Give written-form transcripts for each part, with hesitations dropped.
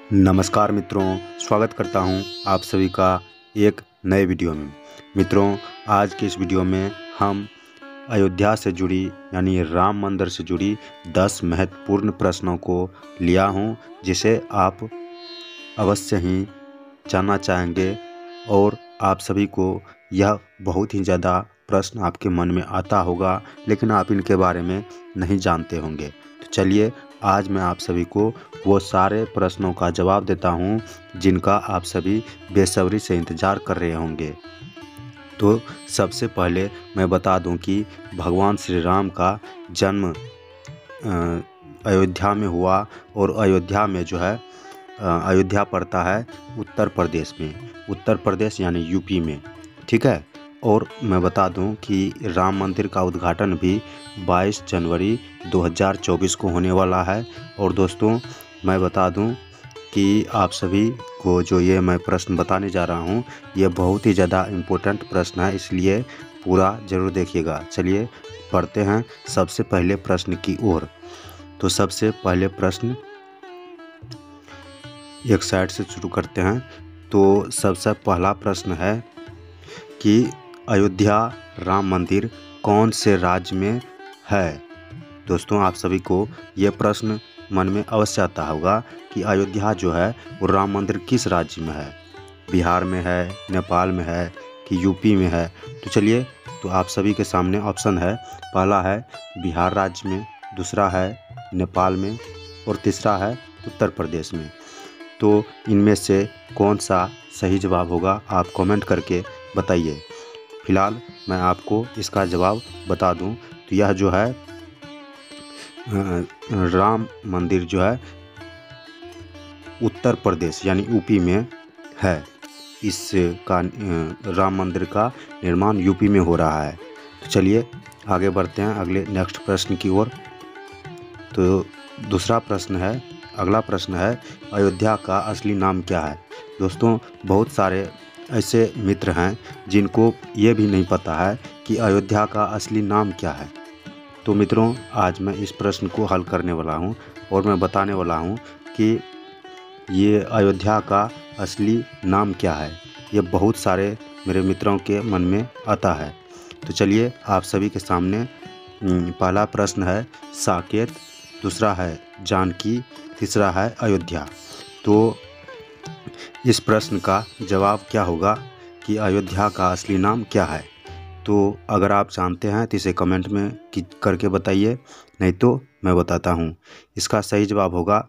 नमस्कार मित्रों, स्वागत करता हूं आप सभी का एक नए वीडियो में। मित्रों, आज के इस वीडियो में हम अयोध्या से जुड़ी यानी राम मंदिर से जुड़ी 10 महत्वपूर्ण प्रश्नों को लिया हूं, जिसे आप अवश्य ही जानना चाहेंगे और आप सभी को यह बहुत ही ज़्यादा प्रश्न आपके मन में आता होगा, लेकिन आप इनके बारे में नहीं जानते होंगे। तो चलिए, आज मैं आप सभी को वो सारे प्रश्नों का जवाब देता हूँ जिनका आप सभी बेसब्री से इंतज़ार कर रहे होंगे। तो सबसे पहले मैं बता दूं कि भगवान श्री राम का जन्म अयोध्या में हुआ, और अयोध्या में जो है अयोध्या पड़ता है उत्तर प्रदेश में, उत्तर प्रदेश यानी यूपी में, ठीक है। और मैं बता दूं कि राम मंदिर का उद्घाटन भी 22 जनवरी 2024 को होने वाला है। और दोस्तों, मैं बता दूं कि आप सभी को जो ये मैं प्रश्न बताने जा रहा हूं, ये बहुत ही ज़्यादा इम्पोर्टेंट प्रश्न है, इसलिए पूरा ज़रूर देखिएगा। चलिए पढ़ते हैं सबसे पहले प्रश्न की ओर। तो सबसे पहले प्रश्न एक साइड से शुरू करते हैं। तो सबसे पहला प्रश्न है कि अयोध्या राम मंदिर कौन से राज्य में है। दोस्तों, आप सभी को ये प्रश्न मन में अवश्य आता होगा कि अयोध्या जो है वो राम मंदिर किस राज्य में है, बिहार में है, नेपाल में है कि यूपी में है। तो चलिए, तो आप सभी के सामने ऑप्शन है, पहला है बिहार राज्य में, दूसरा है नेपाल में और तीसरा है उत्तर प्रदेश में। तो इनमें से कौन सा सही जवाब होगा, आप कमेंट करके बताइए। फिलहाल मैं आपको इसका जवाब बता दूं, तो यह जो है राम मंदिर जो है उत्तर प्रदेश यानी यूपी में है। इसका राम मंदिर का निर्माण यूपी में हो रहा है। तो चलिए आगे बढ़ते हैं अगले नेक्स्ट प्रश्न की ओर। तो दूसरा प्रश्न है, अगला प्रश्न है, अयोध्या का असली नाम क्या है। दोस्तों, बहुत सारे ऐसे मित्र हैं जिनको ये भी नहीं पता है कि अयोध्या का असली नाम क्या है। तो मित्रों, आज मैं इस प्रश्न को हल करने वाला हूँ और मैं बताने वाला हूँ कि ये अयोध्या का असली नाम क्या है। ये बहुत सारे मेरे मित्रों के मन में आता है। तो चलिए आप सभी के सामने पहला प्रश्न है साकेत, दूसरा है जानकी, तीसरा है अयोध्या। तो इस प्रश्न का जवाब क्या होगा कि अयोध्या का असली नाम क्या है। तो अगर आप जानते हैं तो इसे कमेंट में करके बताइए, नहीं तो मैं बताता हूँ। इसका सही जवाब होगा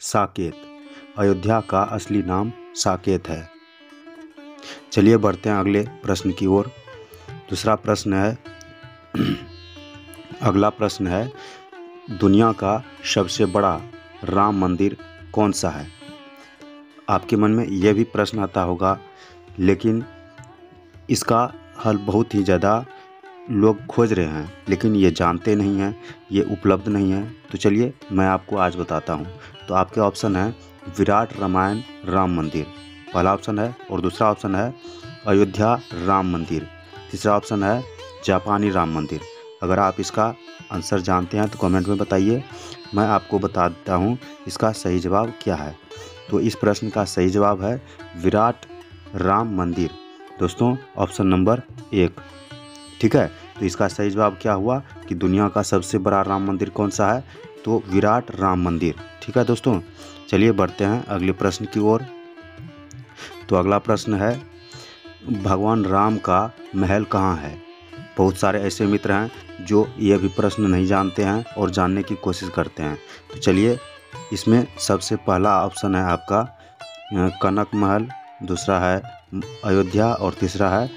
साकेत। अयोध्या का असली नाम साकेत है। चलिए बढ़ते हैं अगले प्रश्न की ओर। दूसरा प्रश्न है अगला प्रश्न है, दुनिया का सबसे बड़ा राम मंदिर कौन सा है। आपके मन में यह भी प्रश्न आता होगा, लेकिन इसका हल बहुत ही ज़्यादा लोग खोज रहे हैं, लेकिन ये जानते नहीं हैं, ये उपलब्ध नहीं है। तो चलिए मैं आपको आज बताता हूँ। तो आपके ऑप्शन है विराट रामायण राम मंदिर, पहला ऑप्शन है, और दूसरा ऑप्शन है अयोध्या राम मंदिर, तीसरा ऑप्शन है जापानी राम मंदिर। अगर आप इसका आंसर जानते हैं तो कमेंट में बताइए, मैं आपको बता देता हूँ इसका सही जवाब क्या है। तो इस प्रश्न का सही जवाब है विराट राम मंदिर। दोस्तों, ऑप्शन नंबर 1, ठीक है। तो इसका सही जवाब क्या हुआ कि दुनिया का सबसे बड़ा राम मंदिर कौन सा है, तो विराट राम मंदिर, ठीक है दोस्तों। चलिए बढ़ते हैं अगले प्रश्न की ओर। तो अगला प्रश्न है, भगवान राम का महल कहाँ है। बहुत सारे ऐसे मित्र हैं जो ये भी प्रश्न नहीं जानते हैं और जानने की कोशिश करते हैं। तो चलिए, इसमें सबसे पहला ऑप्शन है आपका कनक महल, दूसरा है अयोध्या और तीसरा है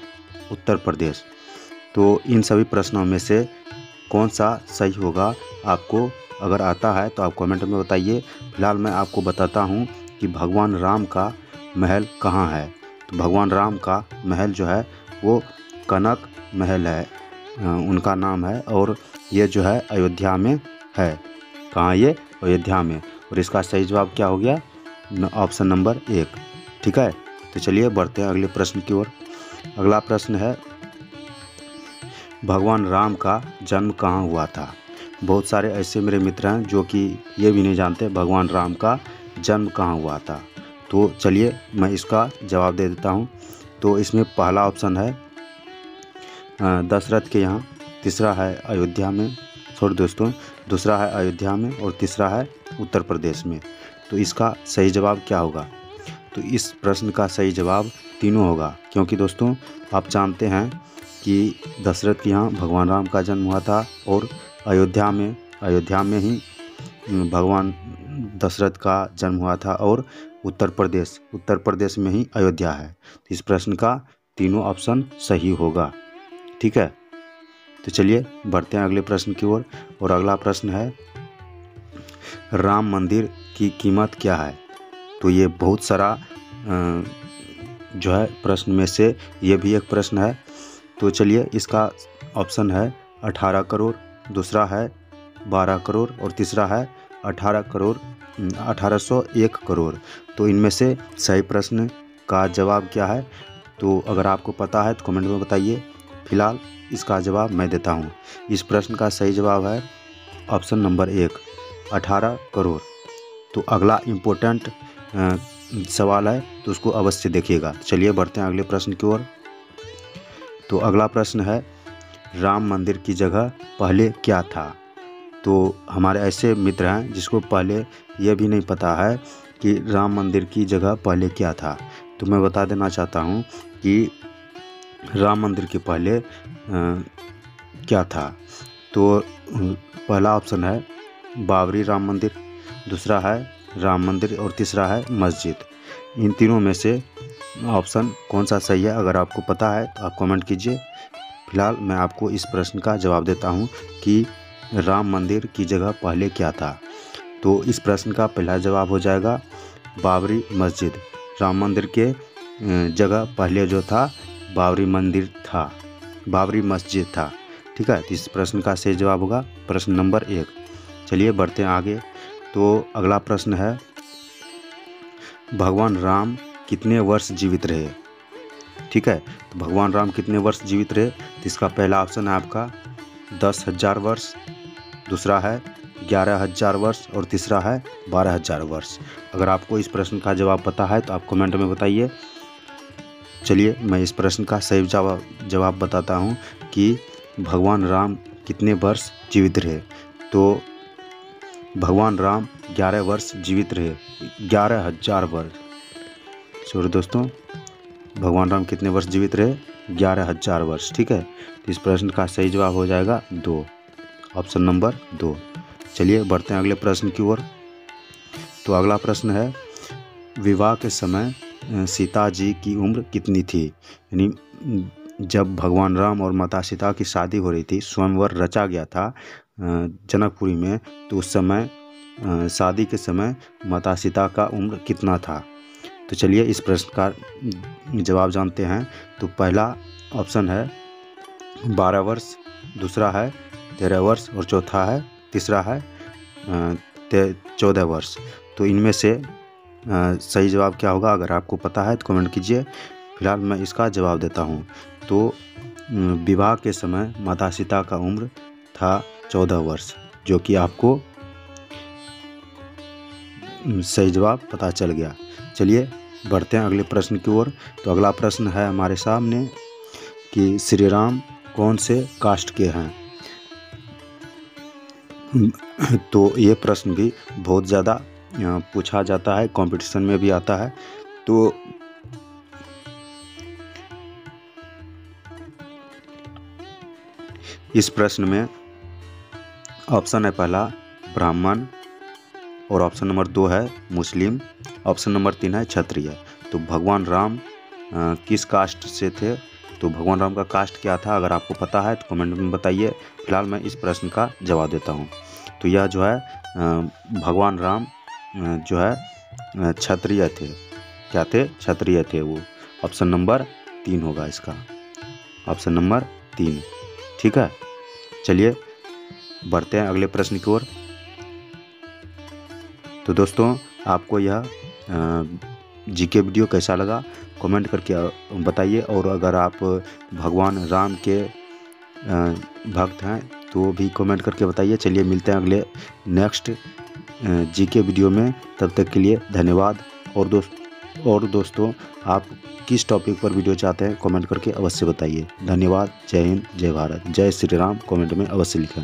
उत्तर प्रदेश। तो इन सभी प्रश्नों में से कौन सा सही होगा, आपको अगर आता है तो आप कमेंट में बताइए। फिलहाल मैं आपको बताता हूँ कि भगवान राम का महल कहाँ है। तो भगवान राम का महल जो है वो कनक महल है, उनका नाम है, और ये जो है अयोध्या में है। कहाँ, ये अयोध्या में। और इसका सही जवाब क्या हो गया, ऑप्शन नंबर 1, ठीक है। तो चलिए बढ़ते हैं अगले प्रश्न की ओर। अगला प्रश्न है, भगवान राम का जन्म कहाँ हुआ था। बहुत सारे ऐसे मेरे मित्र हैं जो कि ये भी नहीं जानते भगवान राम का जन्म कहाँ हुआ था? तो चलिए मैं इसका जवाब दे देता हूँ। तो इसमें पहला ऑप्शन है दशरथ के यहाँ, तीसरा है अयोध्या में, सॉरी दोस्तों, दूसरा है अयोध्या में और तीसरा है उत्तर प्रदेश में। तो इसका सही जवाब क्या होगा? तो इस प्रश्न का सही जवाब तीनों होगा, क्योंकि दोस्तों आप जानते हैं कि दशरथ के यहाँ भगवान राम का जन्म हुआ था और अयोध्या में ही भगवान दशरथ का जन्म हुआ था और उत्तर प्रदेश में ही अयोध्या है। तो इस प्रश्न का तीनों ऑप्शन सही होगा। ठीक है, तो चलिए बढ़ते हैं अगले प्रश्न की ओर। और अगला प्रश्न है, राम मंदिर की कीमत क्या है? तो ये बहुत सारा जो है प्रश्न में से ये भी एक प्रश्न है। तो चलिए इसका ऑप्शन है 18 करोड़, दूसरा है 12 करोड़ और तीसरा है 1801 करोड़। तो इनमें से सही प्रश्न का जवाब क्या है? तो अगर आपको पता है तो कमेंट में बताइए। फिलहाल इसका जवाब मैं देता हूँ। इस प्रश्न का सही जवाब है ऑप्शन नंबर 1, 18 करोड़। तो अगला इम्पोर्टेंट सवाल है, तो उसको अवश्य देखिएगा। चलिए बढ़ते हैं अगले प्रश्न की ओर। तो अगला प्रश्न है, राम मंदिर की जगह पहले क्या था? तो हमारे ऐसे मित्र हैं जिसको पहले ये भी नहीं पता है कि राम मंदिर की जगह पहले क्या था। तो मैं बता देना चाहता हूँ कि राम मंदिर के पहले क्या था। तो पहला ऑप्शन है बाबरी राम मंदिर, दूसरा है राम मंदिर और तीसरा है मस्जिद। इन तीनों में से ऑप्शन कौन सा सही है? अगर आपको पता है तो आप कमेंट कीजिए। फिलहाल मैं आपको इस प्रश्न का जवाब देता हूँ कि राम मंदिर की जगह पहले क्या था। तो इस प्रश्न का पहला जवाब हो जाएगा बाबरी मस्जिद। राम मंदिर के जगह पहले जो था बाबरी मस्जिद था। ठीक है, तो इस प्रश्न का सही जवाब होगा प्रश्न नंबर 1। चलिए बढ़ते हैं आगे। तो अगला प्रश्न है, भगवान राम कितने वर्ष जीवित रहे? ठीक है, तो भगवान राम कितने वर्ष जीवित रहे? तो इसका पहला ऑप्शन है आपका 10,000 वर्ष, दूसरा है 11,000 वर्ष और तीसरा है 12,000 वर्ष। अगर आपको इस प्रश्न का जवाब पता है तो आप कमेंट में बताइए। चलिए मैं इस प्रश्न का सही जवाब बताता हूँ कि भगवान राम कितने वर्ष जीवित रहे। तो भगवान राम 11 वर्ष जीवित रहे, 11,000 वर्ष। सॉरी दोस्तों, भगवान राम कितने वर्ष जीवित रहे? 11,000 वर्ष। ठीक है, तो इस प्रश्न का सही जवाब हो जाएगा 2, ऑप्शन नंबर 2। चलिए बढ़ते हैं अगले प्रश्न की ओर। तो अगला प्रश्न है, विवाह के समय सीता जी की उम्र कितनी थी? यानी जब भगवान राम और माता सीता की शादी हो रही थी, स्वयंवर रचा गया था जनकपुरी में, तो उस समय शादी के समय माता सीता का उम्र कितना था? तो चलिए इस प्रश्न का जवाब जानते हैं। तो पहला ऑप्शन है 12 वर्ष, दूसरा है 13 वर्ष और तीसरा है 14 वर्ष। तो इनमें से सही जवाब क्या होगा? अगर आपको पता है तो कमेंट कीजिए। फिलहाल मैं इसका जवाब देता हूँ। तो विवाह के समय माता सीता का उम्र था 14 वर्ष, जो कि आपको सही जवाब पता चल गया। चलिए बढ़ते हैं अगले प्रश्न की ओर। तो अगला प्रश्न है हमारे सामने कि श्री राम कौन से कास्ट के हैं? तो ये प्रश्न भी बहुत ज़्यादा पूछा जाता है, कंपटीशन में भी आता है। तो इस प्रश्न में ऑप्शन है पहला ब्राह्मण और ऑप्शन नंबर 2 है मुस्लिम, ऑप्शन नंबर 3 है क्षत्रिय। तो भगवान राम किस कास्ट से थे? तो भगवान राम का कास्ट क्या था? अगर आपको पता है तो कमेंट में बताइए। फिलहाल मैं इस प्रश्न का जवाब देता हूँ। तो यह जो है भगवान राम जो है क्षत्रिय थे। क्या थे? क्षत्रिय थे वो। ऑप्शन नंबर 3 होगा इसका, ऑप्शन नंबर 3। ठीक है, चलिए बढ़ते हैं अगले प्रश्न की ओर। तो दोस्तों आपको यह जीके वीडियो कैसा लगा कमेंट करके बताइए। और अगर आप भगवान राम के भक्त हैं तो भी कमेंट करके बताइए। चलिए मिलते हैं अगले नेक्स्ट जीके वीडियो में। तब तक के लिए धन्यवाद। और दोस्तों, आप किस टॉपिक पर वीडियो चाहते हैं कमेंट करके अवश्य बताइए। धन्यवाद। जय हिंद, जय भारत, जय श्री राम कमेंट में अवश्य लिखें।